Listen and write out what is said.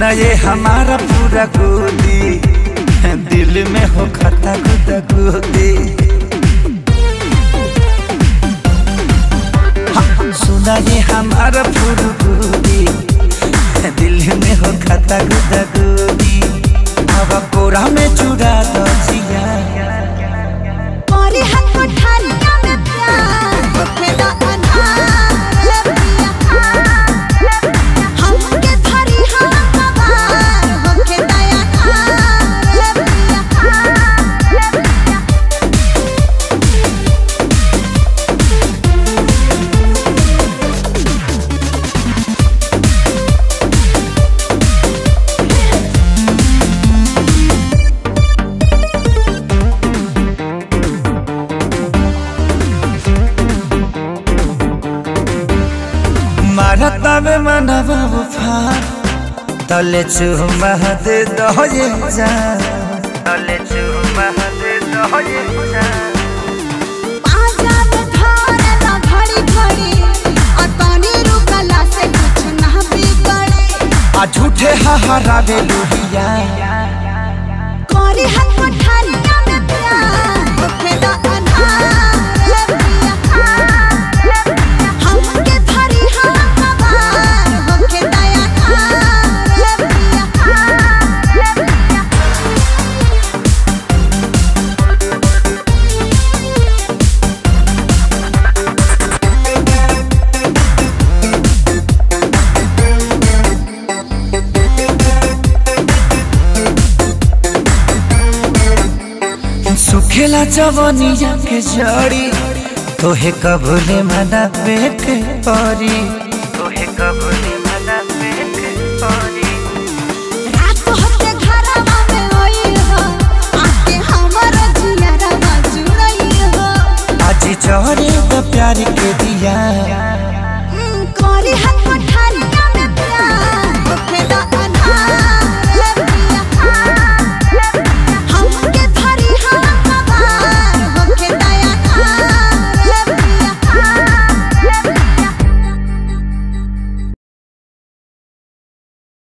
सुना ये हमारा पूरा गोदी, दिल में हो खता गुदा गोदी। सुना ये हमारा पूरा गोदी, दिल में हो खता गुदा गोदी। अब कोरा में चुरा दो जिया तबे मनवा उफान तले चुमा दे दो ये जान, तले चुमा दे दो ये जान। बाजा में धारे ना घड़ी घड़ी अतनी रुकला से कुछ ना बिगड़े। आ झूठे हरावे लुहिया कोरी हाथ पठारिया में प्यार होके दा सुखेला जवानिया के जड़ी तोहे कबूले मना पे के परी।